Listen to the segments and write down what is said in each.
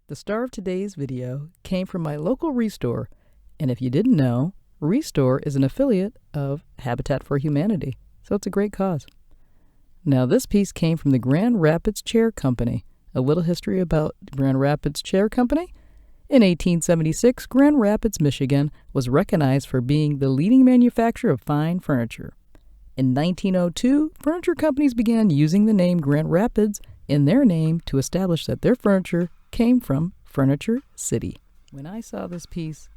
The star of today's video came from my local Restore, and if you didn't know, Restore is an affiliate of Habitat for Humanity, so it's a great cause. Now this piece came from the Grand Rapids Chair Company. A little history about Grand Rapids Chair Company. In 1876, Grand Rapids, Michigan was recognized for being the leading manufacturer of fine furniture. In 1902, furniture companies began using the name Grand Rapids in their name to establish that their furniture came from Furniture City. When I saw this piece,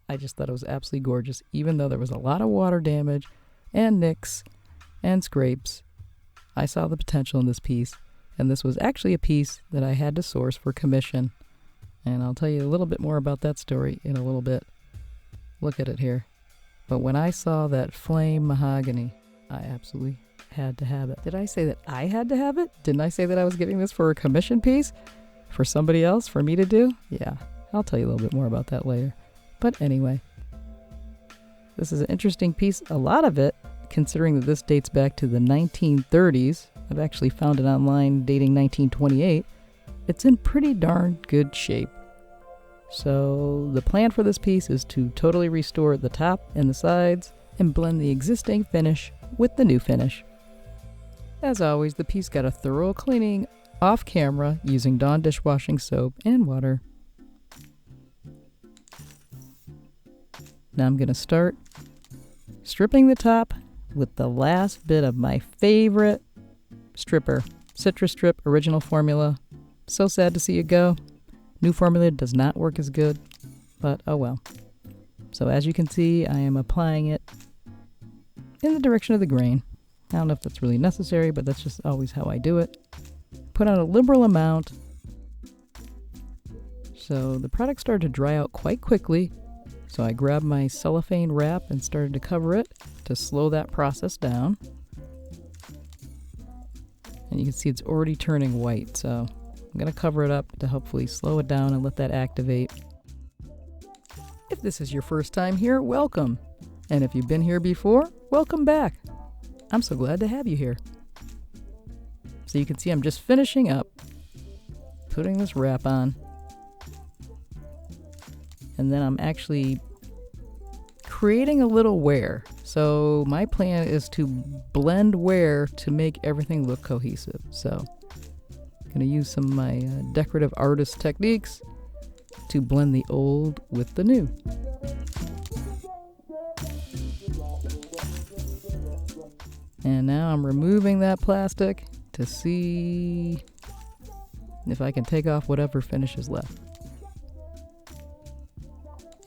I just thought it was absolutely gorgeous, even though there was a lot of water damage and nicks and scrapes. I saw the potential in this piece, and this was actually a piece that I had to source for commission. And I'll tell you a little bit more about that story in a little bit. Look at it here. But when I saw that flame mahogany, I absolutely had to have it. Did I say that I had to have it? Didn't I say that I was giving this for a commission piece? For somebody else, for me to do? Yeah, I'll tell you a little bit more about that later. But anyway, this is an interesting piece. A lot of it, considering that this dates back to the 1930s, I've actually found it online dating 1928, it's in pretty darn good shape. So the plan for this piece is to totally restore the top and the sides and blend the existing finish with the new finish. As always, the piece got a thorough cleaning off camera using Dawn dishwashing soap and water. Now I'm going to start stripping the top with the last bit of my favorite stripper, Citrus Strip Original Formula. So sad to see it go. New formula does not work as good, but oh well. So as you can see, I am applying it in the direction of the grain. I don't know if that's really necessary, but that's just always how I do it. Put on a liberal amount. So the product started to dry out quite quickly. So I grabbed my cellophane wrap and started to cover it to slow that process down. And you can see it's already turning white, so I'm going to cover it up to hopefully slow it down and let that activate. If this is your first time here, welcome. And if you've been here before, welcome back. I'm so glad to have you here. So you can see I'm just finishing up, putting this wrap on. And then I'm actually creating a little wear. So my plan is to blend wear to make everything look cohesive. So I'm going to use some of my decorative artist techniques to blend the old with the new. And now I'm removing that plastic to see if I can take off whatever finish is left.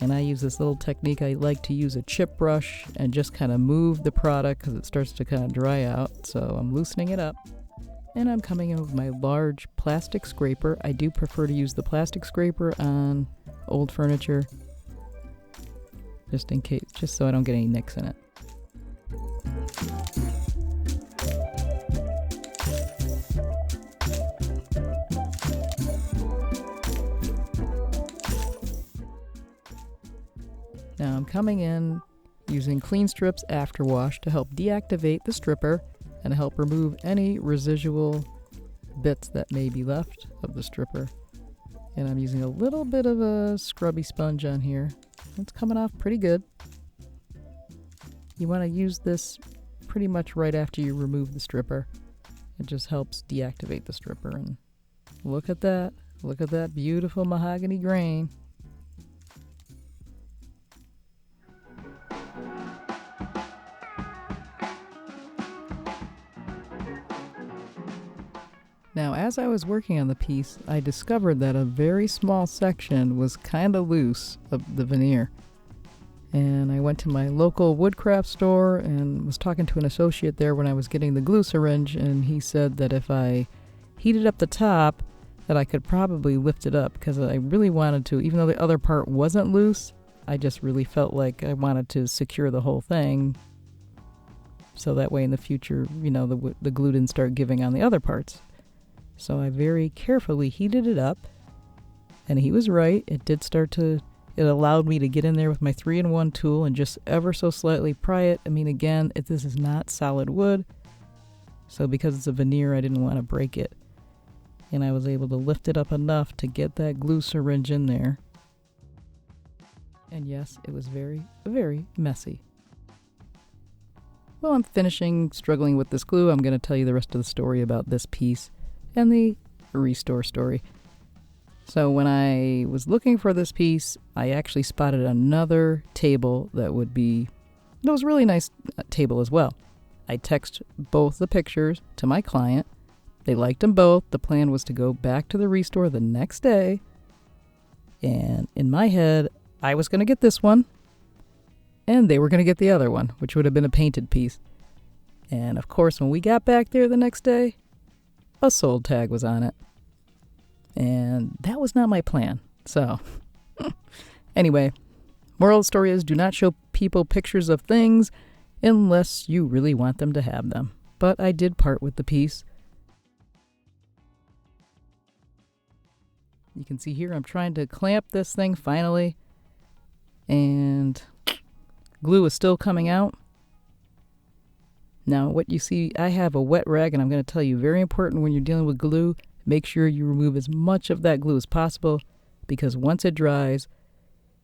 And I use this little technique. I like to use a chip brush and just kind of move the product because it starts to kind of dry out. So I'm loosening it up. And I'm coming in with my large plastic scraper. I do prefer to use the plastic scraper on old furniture, just in case, just so I don't get any nicks in it. Now I'm coming in using clean strips after wash to help deactivate the stripper and help remove any residual bits that may be left of the stripper. And I'm using a little bit of a scrubby sponge on here. It's coming off pretty good. You want to use this pretty much right after you remove the stripper. It just helps deactivate the stripper. And look at that. Look at that beautiful mahogany grain. Now, as I was working on the piece, I discovered that a very small section was kind of loose of the veneer. And I went to my local woodcraft store and was talking to an associate there when I was getting the glue syringe, and he said that if I heated up the top, that I could probably lift it up, because I really wanted to, even though the other part wasn't loose, I just really felt like I wanted to secure the whole thing. So that way in the future, you know, the glue didn't start giving on the other parts. So I very carefully heated it up, and he was right. It allowed me to get in there with my 3-in-1 tool and just ever so slightly pry it. I mean, again, this is not solid wood, so because it's a veneer, I didn't want to break it. and I was able to lift it up enough to get that glue syringe in there. And yes, it was very, very messy. While I'm finishing struggling with this glue, I'm going to tell you the rest of the story about this piece and the Restore story. So when I was looking for this piece, I actually spotted another table that was a really nice table as well. I texted both the pictures to my client. They liked them both. The plan was to go back to the Restore the next day. And in my head, I was going to get this one, and they were going to get the other one, which would have been a painted piece. And of course, when we got back there the next day, a sold tag was on it. And that was not my plan. So, anyway, moral of the story is do not show people pictures of things unless you really want them to have them. But I did part with the piece. You can see here I'm trying to clamp this thing finally. And glue is still coming out. Now what you see, I have a wet rag, and I'm going to tell you, very important when you're dealing with glue, make sure you remove as much of that glue as possible, because once it dries,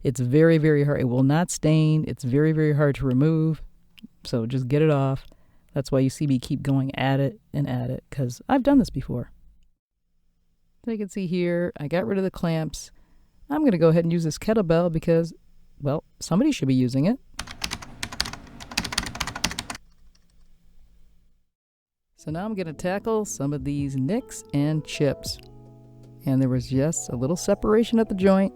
it's very, very hard. It will not stain. It's very, very hard to remove. So just get it off. That's why you see me keep going at it, because I've done this before. So you can see here, I got rid of the clamps. I'm going to go ahead and use this kettlebell because, well, somebody should be using it. So now I'm going to tackle some of these nicks and chips. And there was just a little separation at the joint.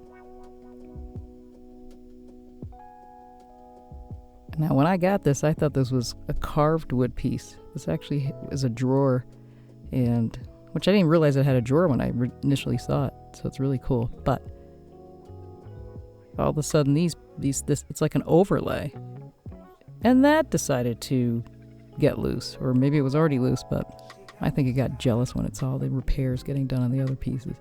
Now when I got this, I thought this was a carved wood piece. This actually is a drawer, and which I didn't realize it had a drawer when I initially saw it. So it's really cool. But all of a sudden this it's like an overlay. And that decided to get loose, or maybe it was already loose, but I think it got jealous when it saw the repairs getting done on the other pieces.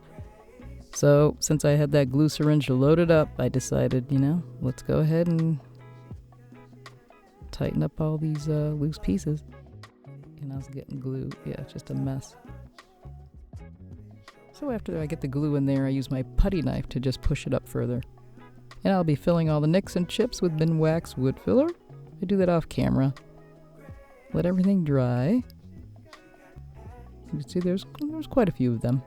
So since I had that glue syringe loaded up, I decided, let's go ahead and tighten up all these loose pieces. And I was getting glue. Yeah, it's just a mess. So after I get the glue in there, I use my putty knife to just push it up further. And I'll be filling all the nicks and chips with Minwax wood filler. I do that off camera. Let everything dry. You can see there's quite a few of them.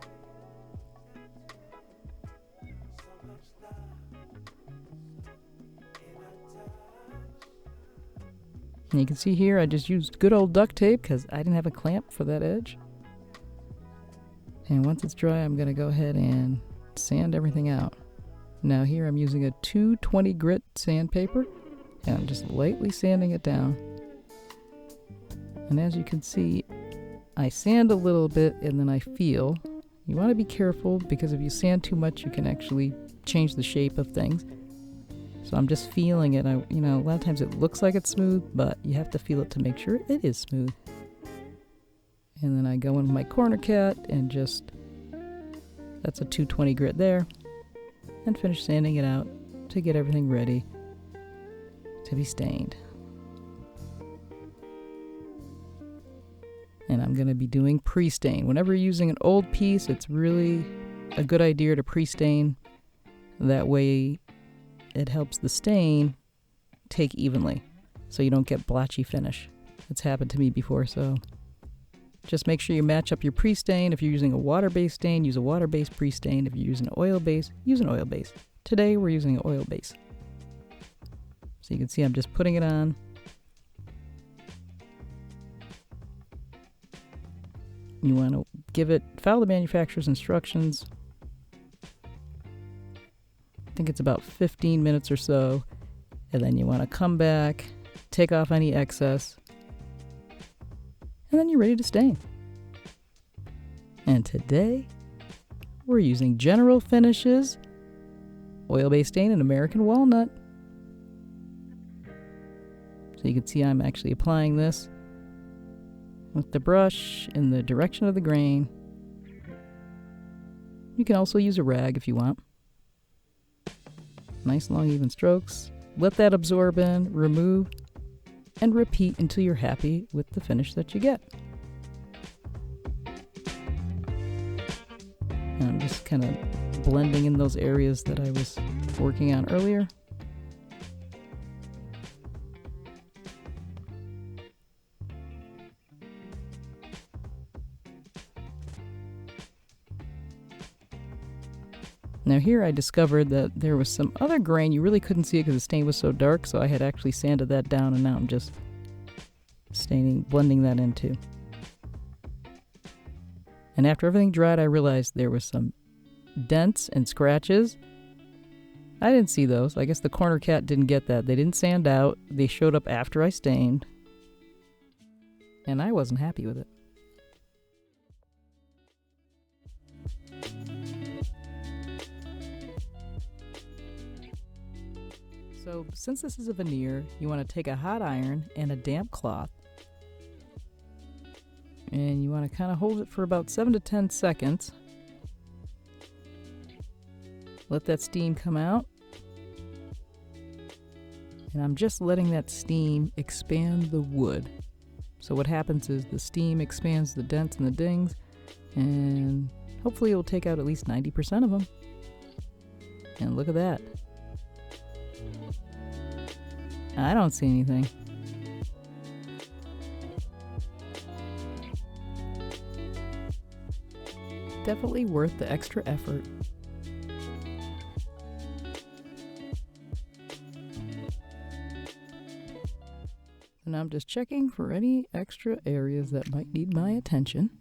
And you can see here I just used good old duct tape because I didn't have a clamp for that edge. And once it's dry, I'm going to go ahead and sand everything out. Now here I'm using a 220 grit sandpaper, and I'm just lightly sanding it down. And as you can see, I sand a little bit and then I feel. You want to be careful because if you sand too much, you can actually change the shape of things. So I'm just feeling it. A lot of times it looks like it's smooth, but you have to feel it to make sure it is smooth. And then I go in with my corner cat and that's a 220 grit there, and finish sanding it out to get everything ready to be stained. And I'm going to be doing pre-stain. Whenever you're using an old piece, it's really a good idea to pre-stain. That way it helps the stain take evenly so you don't get blotchy finish. It's happened to me before, so just make sure you match up your pre-stain. If you're using a water-based stain, use a water-based pre-stain. If you're using an oil base, use an oil base. Today we're using an oil base. So you can see I'm just putting it on. You want to follow the manufacturer's instructions. I think it's about 15 minutes or so. And then you want to come back, take off any excess, and then you're ready to stain. And today, we're using General Finishes oil-based stain in American Walnut. So you can see I'm actually applying this with the brush in the direction of the grain. You can also use a rag if you want. Nice long even strokes. Let that absorb in, remove, and repeat until you're happy with the finish that you get. kind of blending in those areas that I was working on earlier. Now here I discovered that there was some other grain. You really couldn't see it because the stain was so dark, so I had actually sanded that down, and now I'm just blending that in too. And after everything dried, I realized there was some dents and scratches. I didn't see those. I guess the corner cat didn't get that. They didn't sand out. They showed up after I stained, and I wasn't happy with it. So since this is a veneer, you want to take a hot iron and a damp cloth, and you want to kind of hold it for about 7 to 10 seconds. Let that steam come out. And I'm just letting that steam expand the wood. So what happens is the steam expands the dents and the dings, and hopefully it will take out at least 90% of them. And look at that. I don't see anything. Definitely worth the extra effort. And I'm just checking for any extra areas that might need my attention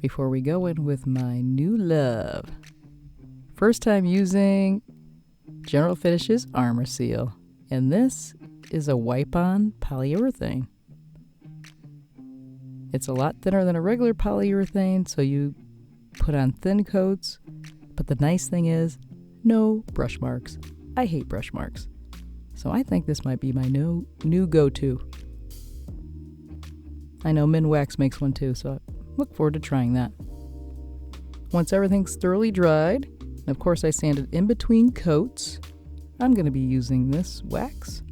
before we go in with my new love. First time using General Finishes Armor Seal, and this is a wipe-on polyurethane. It's a lot thinner than a regular polyurethane, so you put on thin coats, but the nice thing is no brush marks. I hate brush marks, so I think this might be my new go-to. I know Minwax makes one too, so I look forward to trying that. Once everything's thoroughly dried, and of course I sanded in between coats, I'm going to be using this wax.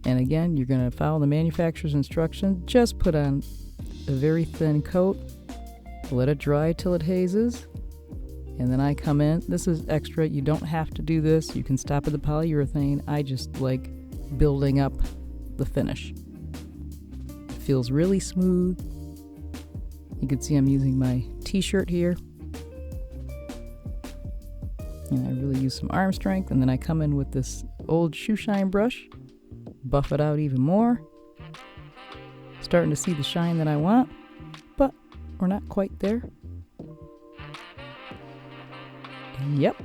And again, you're going to follow the manufacturer's instructions. Just put on a very thin coat, let it dry till it hazes, and then I come in. This is extra. You don't have to do this. You can stop at the polyurethane. I just like building up the finish. It feels really smooth. You can see I'm using my t-shirt here. And I really use some arm strength, and then I come in with this old shoe shine brush, buff it out even more. Starting to see the shine that I want, but we're not quite there. And yep,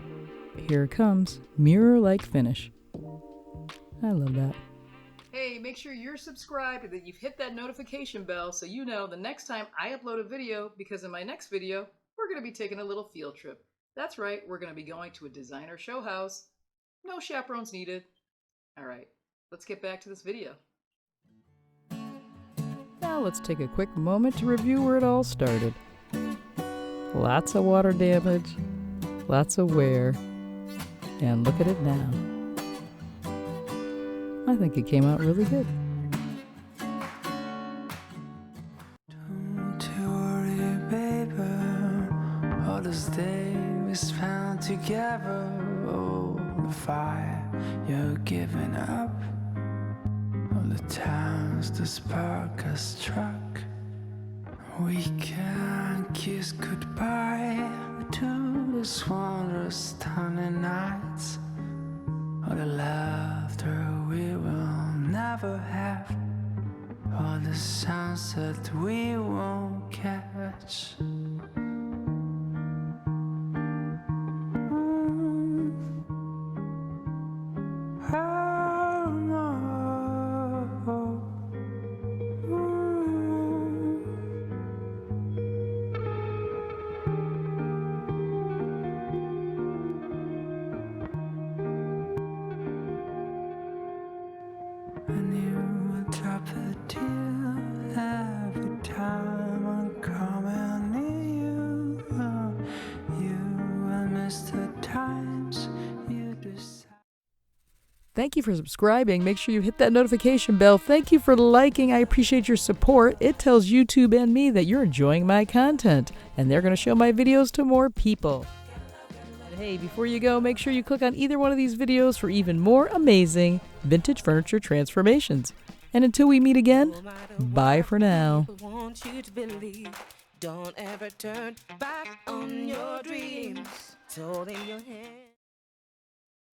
here it comes. Mirror-like finish. I love that. Hey, make sure you're subscribed and that you've hit that notification bell so you know the next time I upload a video, because in my next video, we're going to be taking a little field trip. That's right, we're going to be going to a designer show house. No chaperones needed. All right, let's get back to this video. Now let's take a quick moment to review where it all started. Lots of water damage, lots of wear, and look at it now. I think it came out really good. Don't you worry, baby, all this day we spent together. Oh, the fire you're giving up, all the times the spark has struck. We can kiss goodbye to this wondrous stunning nights, all the laughter we will never have, all the sunset we won't catch. And you would drop a tear every time I'm coming Thank you for subscribing. Make sure you hit that notification bell. Thank you for liking. I appreciate your support. It tells YouTube and me that you're enjoying my content, and they're going to show my videos to more people. And hey, before you go, make sure you click on either one of these videos for even more amazing vintage furniture transformations. And until we meet again, bye for now. Don't ever turn back on your dreams. Hold in your hand.